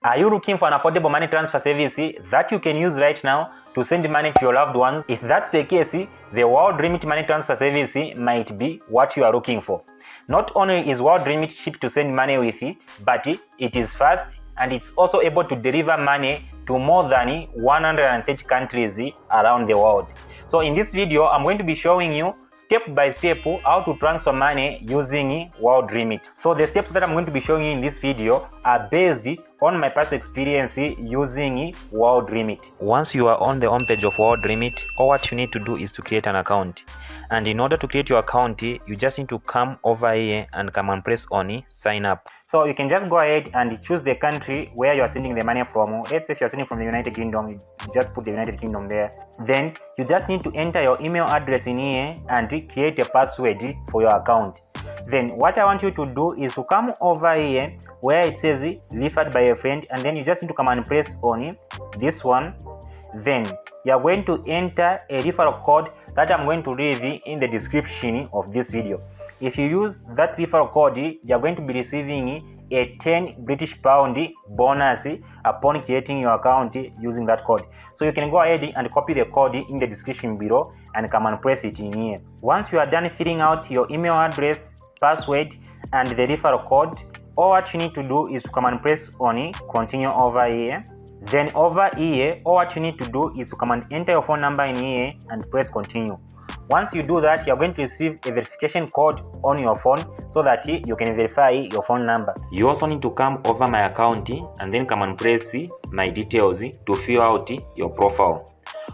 Are you looking for an affordable money transfer service that you can use right now to send money to your loved ones? If that's the case, the WorldRemit money transfer service might be what you are looking for. Not only is WorldRemit cheap to send money with, but it is fast and it's also able to deliver money to more than 130 countries around the world. So in this video, I'm going to be showing you step by step how to transfer money using WorldRemit. So the steps that I'm going to be showing you in this video are based on my past experience using WorldRemit. Once you are on the home page of WorldRemit, all what you need to do is to create an account. And in order to create your account, you just need to come over here and come and press on sign up. So you can just go ahead and choose the country where you are sending the money from. Let's say if you're sending from the United Kingdom, you just put the United Kingdom there. Then you just need to enter your email address in here and create a password for your account. Then what I want you to do is to come over here where it says referred by a friend, and then you just need to come and press on this one. Then you are going to enter a referral code that I'm going to leave in the description of this video. If you use that referral code, you are going to be receiving a 10 British pound bonus upon creating your account using that code. So you can go ahead and copy the code in the description below and come and press it in here. Once you are done filling out your email address, password and the referral code, all what you need to do is to come and press on continue over here. Then over here, all what you need to do is to come and enter your phone number in here and press continue. Once you do that, you are going to receive a verification code on your phone so that you can verify your phone number. You also need to come over my account and then come and press my details to fill out your profile.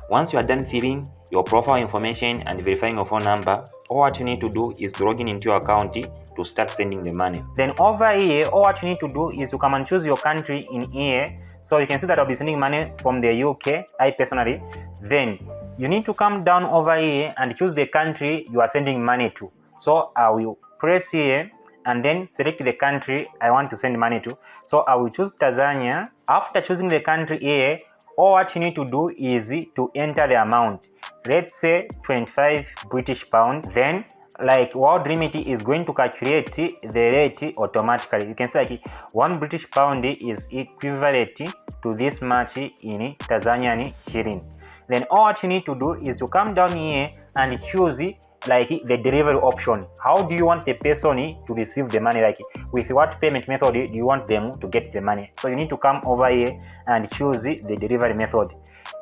Once you are done filling your profile information and verifying your phone number, all what you need to do is to log in into your account to start sending the money. Then over here, all what you need to do is to come and choose your country in here. So you can see that I'll be sending money from the UK, I personally. Then you need to come down over here and choose the country you are sending money to. So I will press here and then select the country I want to send money to. So I will choose Tanzania. After choosing the country here, all what you need to do is to enter the amount. Let's say 25 British pound. Then like WorldRemit is going to calculate the rate automatically. You can see like 1 British pound is equivalent to this much in Tanzanian shilling. Then all what you need to do is to come down here and choose like the delivery option. How do you want the person to receive the money? Like with what payment method do you want them to get the money? So you need to come over here and choose the delivery method.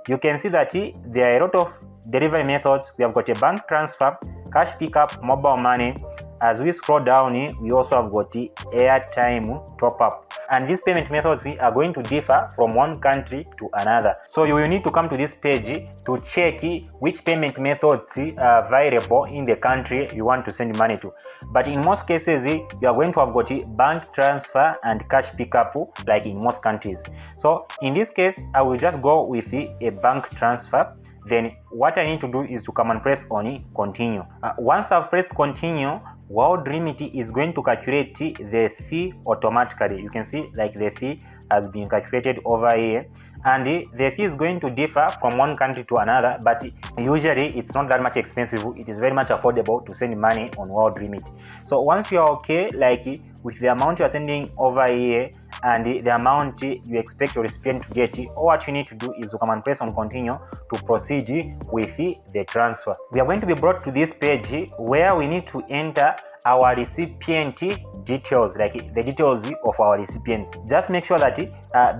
You can see that there are a lot of delivery methods. We have got a bank transfer, cash pickup, mobile money. As we scroll down, we also have got airtime top up. And these payment methods are going to differ from one country to another. So you will need to come to this page to check which payment methods are available in the country you want to send money to. But in most cases, you are going to have got bank transfer and cash pickup like in most countries. So in this case, I will just go with a bank transfer. Then what I need to do is to come and press on continue. Once I've pressed continue, WorldRemit is going to calculate the fee automatically. You can see like the fee has been calculated over here, and the fee is going to differ from one country to another, but usually it's not that much expensive. It is very much affordable to send money on WorldRemit. So once you are okay like with the amount you are sending over here and the amount you expect your recipient to get, all what you need to do is to come and press on continue to proceed with the transfer. We are going to be brought to this page where we need to enter our recipient details, like the details of our recipients. Just make sure that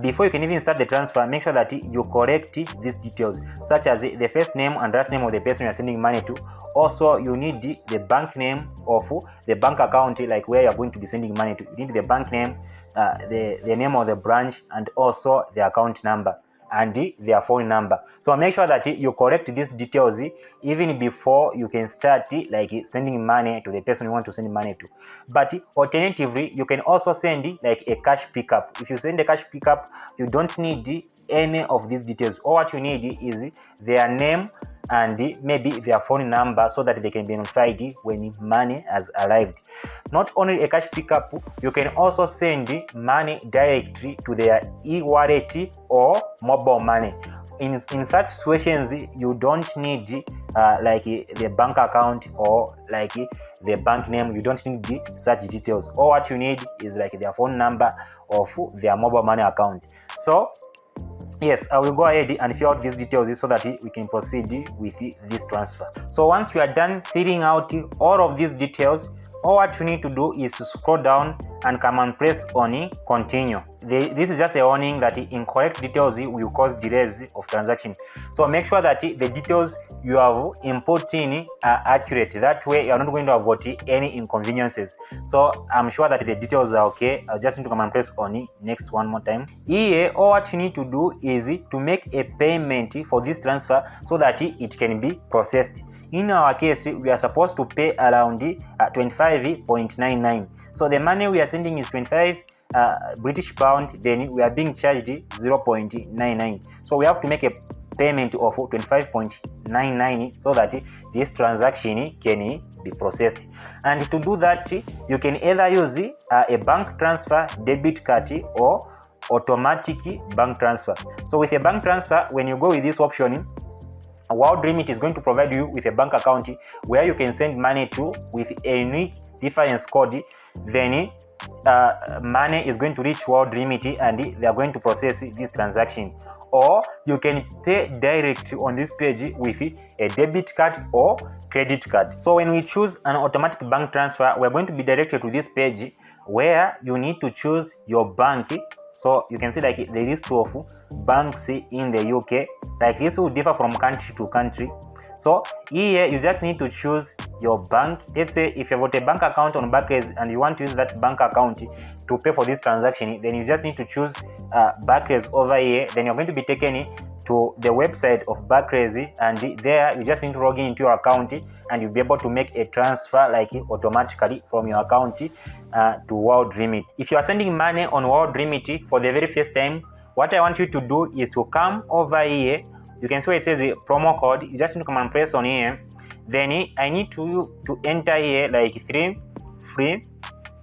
before you can even start the transfer, make sure that you correct these details, such as the first name and last name of the person you are sending money to. Also, you need the bank name of the bank account, like where you are going to be sending money to. You need the bank name, the name of the branch, and also the account number and their phone number. So make sure that you correct these details even before you can start like sending money to the person you want to send money to. But alternatively, you can also send like a cash pickup. If you send a cash pickup, you don't need any of these details. All what you need is their name and maybe their phone number so that they can be notified when money has arrived. Not only a cash pickup, you can also send money directly to their e-wallet or mobile money. In such situations, you don't need like the bank account or like the bank name. You don't need such details. All what you need is like their phone number of their mobile money account. So yes, I will go ahead and fill out these details so that we can proceed with this transfer. So once we are done filling out all of these details, all what you need to do is to scroll down and come and press on continue. This is just a warning that incorrect details will cause delays of transaction. So make sure that the details you have input in are accurate. That way you are not going to have got any inconveniences. So I'm sure that the details are okay. I'll just need to come and press on next one more time. Here, all what you need to do is to make a payment for this transfer so that it can be processed. In our case, we are supposed to pay around 25.99. So the money we are sending is 25 British pound, then we are being charged 0.99. So we have to make a payment of 25.99 so that this transaction can be processed. And to do that, you can either use a bank transfer, debit card, or automatic bank transfer. So with a bank transfer, when you go with this option, WorldRemit is going to provide you with a bank account where you can send money to with a unique reference code. Then money is going to reach WorldRemit and they are going to process this transaction. Or you can pay direct on this page with a debit card or credit card. So when we choose an automatic bank transfer, we're going to be directed to this page where you need to choose your bank. So you can see like the list of banks in the UK. Like this will differ from country to country. So here you just need to choose your bank. Let's say if you've got a bank account on Barclays and you want to use that bank account to pay for this transaction, then you just need to choose Barclays over here. Then you're going to be taken to the website of Barclays, and there you just need to log in into your account and you'll be able to make a transfer like automatically from your account to WorldRemit. If you are sending money on WorldRemit for the very first time, what I want you to do is to come over here. You can see where it says a promo code. You just need to come and press on here. Then I need to enter here like 3 free.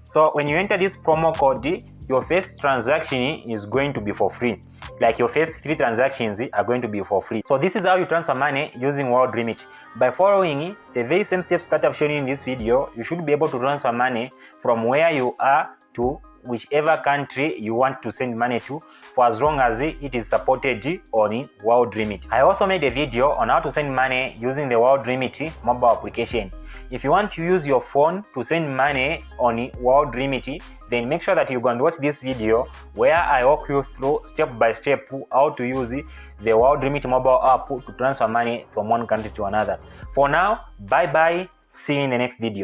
So when you enter this promo code, your first transaction is going to be for free. Like your first 3 transactions are going to be for free. So this is how you transfer money using WorldRemit. By following the very same steps that I've shown you in this video, you should be able to transfer money from where you are to whichever country you want to send money to, for as long as it is supported on WorldRemit. I also made a video on how to send money using the WorldRemit mobile application. If you want to use your phone to send money on WorldRemit, then make sure that you go and watch this video where I walk you through step by step how to use the WorldRemit mobile app to transfer money from one country to another. For now, bye bye. See you in the next video.